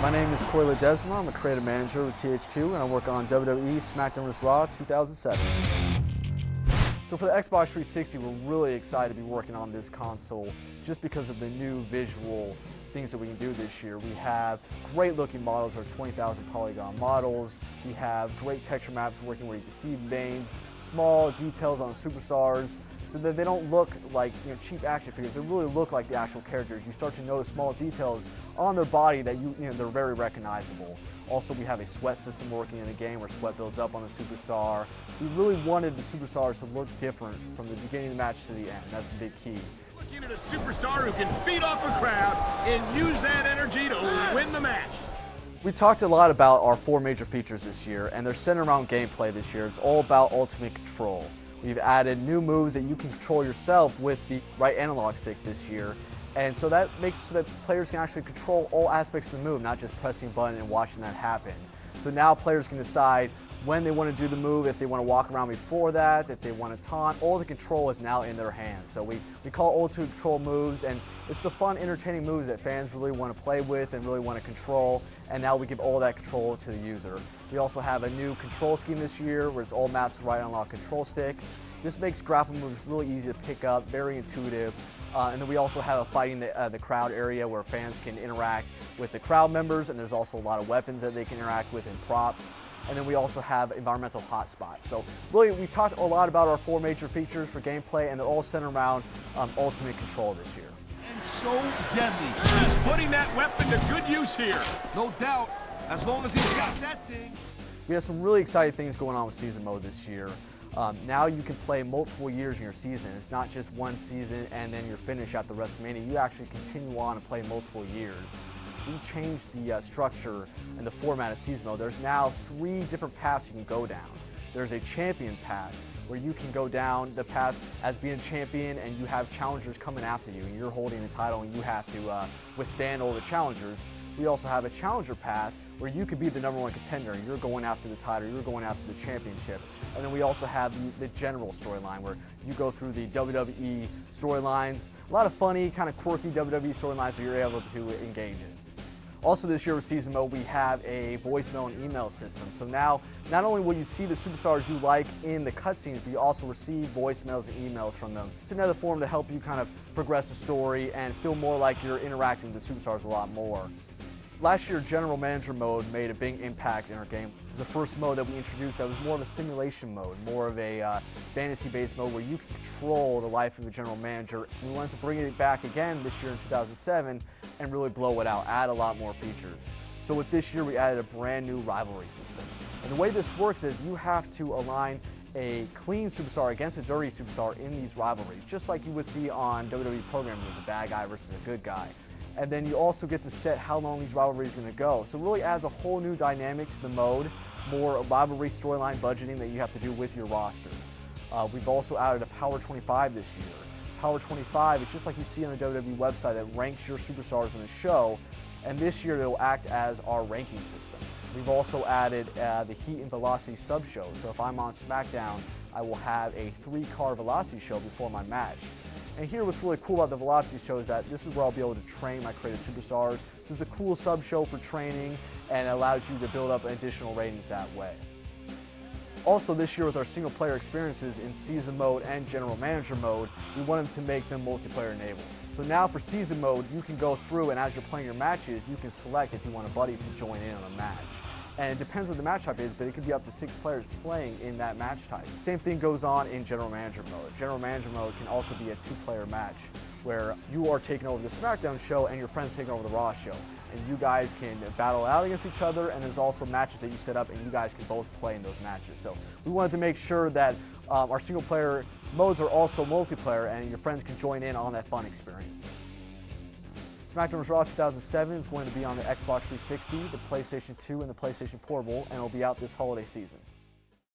My name is Corey Ledesma. I'm a creative manager with THQ, and I work on WWE Smackdown Vs Raw 2007. So for the Xbox 360, we're really excited to be working on this console just because of the new visual things that we can do this year. We have great looking models, our 20,000 polygon models. We have great texture maps working where you can see veins, small details on the superstars, so that they don't look like cheap action figures. They really look like the actual characters. You start to notice small details on their body that they're very recognizable. Also, we have a sweat system working in the game where sweat builds up on the superstar. We really wanted the superstars to look different from the beginning of the match to the end. That's the big key. Looking at a superstar who can feed off a crowd and use that energy to win the match. We talked a lot about our 4 major features this year, and they're centered around gameplay this year. It's all about ultimate control. We've added new moves that you can control yourself with the right analog stick this year. And so that makes it so that players can actually control all aspects of the move, not just pressing a button and watching that happen. So now players can decide when they want to do the move, if they want to walk around before that, if they want to taunt. All the control is now in their hands. So we call ultimate control moves, and it's the fun, entertaining moves that fans really want to play with and really want to control. And now we give all that control to the user. We also have a new control scheme this year where it's all mapped to right analog control stick. This makes grapple moves really easy to pick up, very intuitive. And then we also have a fighting the crowd area where fans can interact with the crowd members, and there's also a lot of weapons that they can interact with and props. And then we also have environmental hotspots. So really, we talked a lot about our 4 major features for gameplay, and they're all centered around ultimate control this year. And so deadly. He's putting that weapon to good use here. No doubt, as long as he's got that thing. We have some really exciting things going on with season mode this year. Now you can play multiple years in your season. It's not just one season and then you're finished at the WrestleMania. You actually continue on and play multiple years. We changed the structure and the format of season mode. There's now 3 different paths you can go down. There's a champion path where you can go down the path as being a champion and you have challengers coming after you and you're holding the title and you have to withstand all the challengers. We also have a challenger path where you could be the #1 contender and you're going after the title, you're going after the championship. And then we also have the general storyline where you go through the WWE storylines, a lot of funny, kind of quirky WWE storylines that you're able to engage in. Also this year with season mode, we have a voicemail and email system. So now, not only will you see the superstars you like in the cutscenes, but you also receive voicemails and emails from them. It's another form to help you kind of progress the story and feel more like you're interacting with the superstars a lot more. Last year, General Manager mode made a big impact in our game. It was the first mode that we introduced that was more of a simulation mode, more of a fantasy-based mode where you can control the life of the General Manager. We wanted to bring it back again this year in 2007 and really blow it out, add a lot more features. So with this year, we added a brand new rivalry system. And the way this works is you have to align a clean superstar against a dirty superstar in these rivalries, just like you would see on WWE programming with the bad guy versus a good guy. And then you also get to set how long these rivalries are going to go. So it really adds a whole new dynamic to the mode, more rivalry storyline budgeting that you have to do with your roster. We've also added a Power 25 this year. Power 25 is just like you see on the WWE website that ranks your superstars in the show, and this year it will act as our ranking system. We've also added the Heat and Velocity sub-show. So if I'm on Smackdown, I will have a 3-card Velocity show before my match. And here what's really cool about the Velocity show is that this is where I'll be able to train my creative superstars. So it's a cool sub-show for training and it allows you to build up additional ratings that way. Also this year with our single player experiences in season mode and general manager mode, we wanted to make them multiplayer enabled. So now for season mode, you can go through and as you're playing your matches, you can select if you want a buddy to join in on a match. And it depends what the match type is, but it could be up to 6 players playing in that match type. Same thing goes on in General Manager mode. General Manager mode can also be a 2-player match where you are taking over the Smackdown show and your friend's taking over the Raw show. And you guys can battle out against each other, and there's also matches that you set up and you guys can both play in those matches. So we wanted to make sure that our single player modes are also multiplayer and your friends can join in on that fun experience. Smackdown Vs Raw 2007 is going to be on the Xbox 360, the PlayStation 2, and the PlayStation Portable, and it will be out this holiday season.